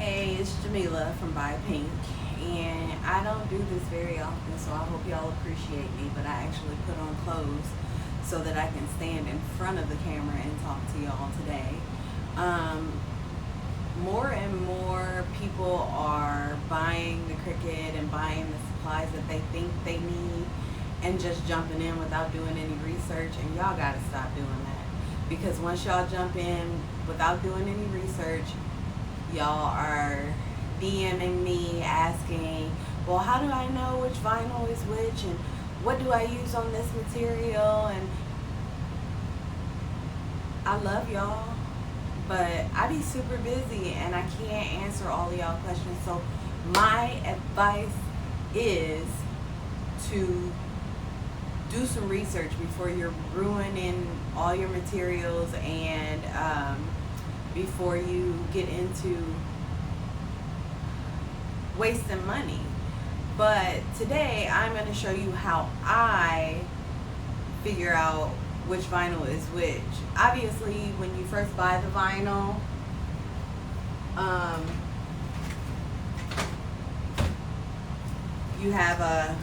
Hey, it's Jamila from Buy Pink, and I don't do this very often, so I hope y'all appreciate me. But I actually put on clothes so that I can stand in front of the camera and talk to y'all today. Um, More and more people are buying the Cricut and buying the supplies that they think they need and just jumping in without doing any research, and y'all gotta stop doing that. Because once y'all jump in without doing any research, y'all are DMing me asking, well, how do I know which vinyl is which and what do I use on this material? And I love y'all, but I be super busy and I can't answer all of y'all questions. So my advice is to do some research before you're ruining all your materials and before you get into wasting money. But today I'm going to show you how I figure out which vinyl is which. Obviously, when you first buy the vinyl, you have a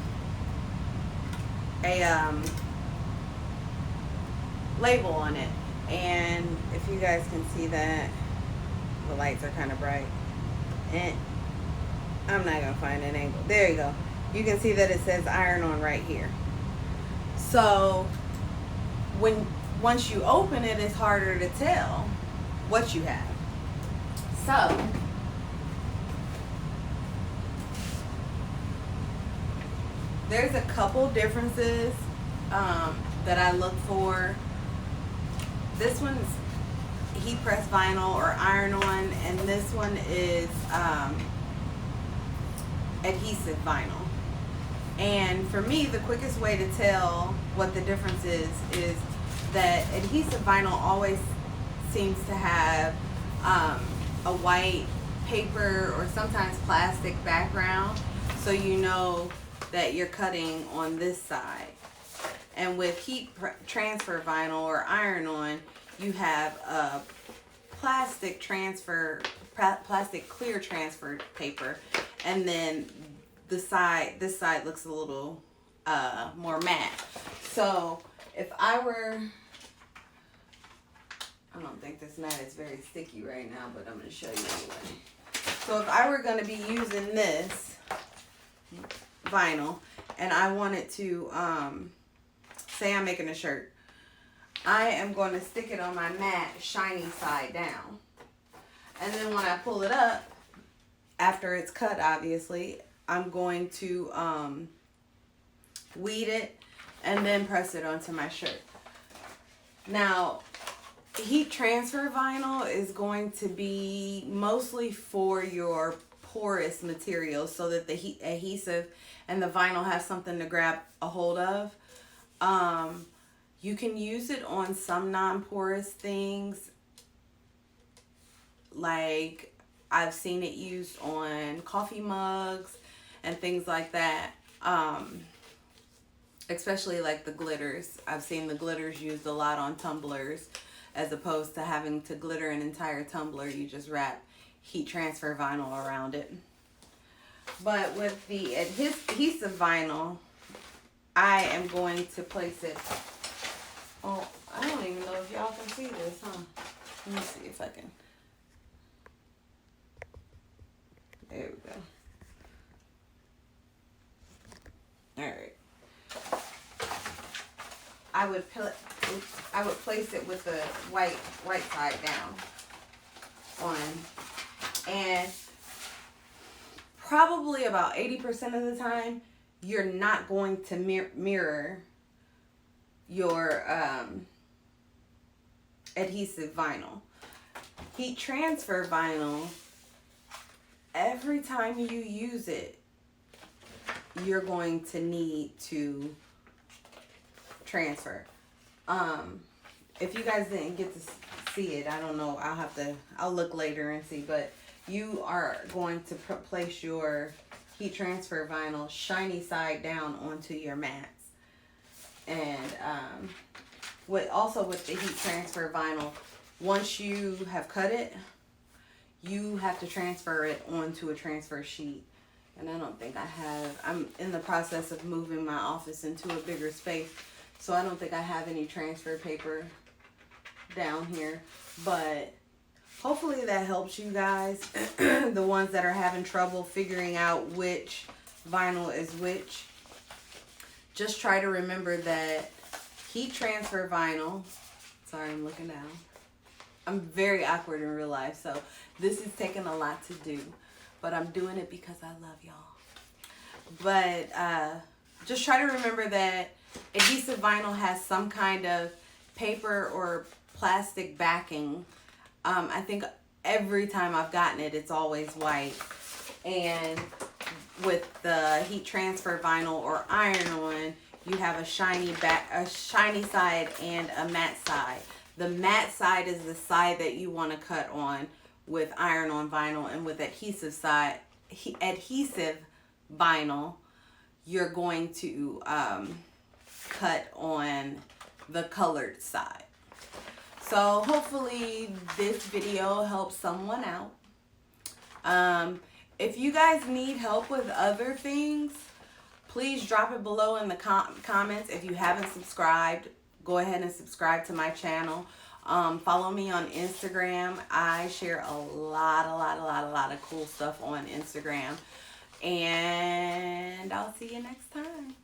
label on it, and if you guys can see that, the lights are kind of bright, and I'm not gonna find an angle. There you go. You can see that it says iron on right here. So once you open it, it's harder to tell what you have. So there's a couple differences that I look for. This one's heat press vinyl or iron on, and this one is adhesive vinyl. And for me, the quickest way to tell what the difference is that adhesive vinyl always seems to have a white paper or sometimes plastic background, so you know that you're cutting on this side. And with heat transfer vinyl or iron on, you have a plastic clear transfer paper, and then this side looks a little more matte. So if I don't think this mat is very sticky right now, but I'm going to show you anyway. So if I were going to be using this vinyl and I wanted to, say I'm making a shirt, I am going to stick it on my mat shiny side down. And then when I pull it up, after it's cut obviously, I'm going to weed it and then press it onto my shirt. Now, heat transfer vinyl is going to be mostly for your porous materials so that the heat adhesive and the vinyl have something to grab a hold of. You can use it on some non-porous things, like I've seen it used on coffee mugs and things like that, especially like the glitters. I've seen the glitters used a lot on tumblers, as opposed to having to glitter an entire tumbler. You just wrap heat transfer vinyl around it. But with the adhesive vinyl, I am going to place it. Oh, I don't even know if y'all can see this, huh? Let me see if I can. There we go. Alright. I would place it with the white side down on, and probably about 80% of the time you're not going to mirror your adhesive vinyl. Heat transfer vinyl, every time you use it, you're going to need to transfer. If you guys didn't get to see it, I don't know, I'll look later and see, but you are going to place your heat transfer vinyl shiny side down onto your mats. And also with the heat transfer vinyl, once you have cut it, you have to transfer it onto a transfer sheet. And I don't think I have. I'm in the process of moving my office into a bigger space, so I don't think I have any transfer paper down here. But hopefully that helps you guys, the ones that are having trouble figuring out which vinyl is which. Just try to remember that heat transfer vinyl, sorry, I'm looking down. I'm very awkward in real life, so this is taking a lot to do, but I'm doing it because I love y'all. But just try to remember that adhesive vinyl has some kind of paper or plastic backing. I think every time I've gotten it, it's always white. And with the heat transfer vinyl or iron-on, you have a shiny side and a matte side. The matte side is the side that you want to cut on with iron-on vinyl, and with adhesive vinyl, you're going to cut on the colored side. So hopefully this video helps someone out. If you guys need help with other things, please drop it below in the comments. If you haven't subscribed, go ahead and subscribe to my channel. Follow me on Instagram. I share a lot of cool stuff on Instagram. And I'll see you next time.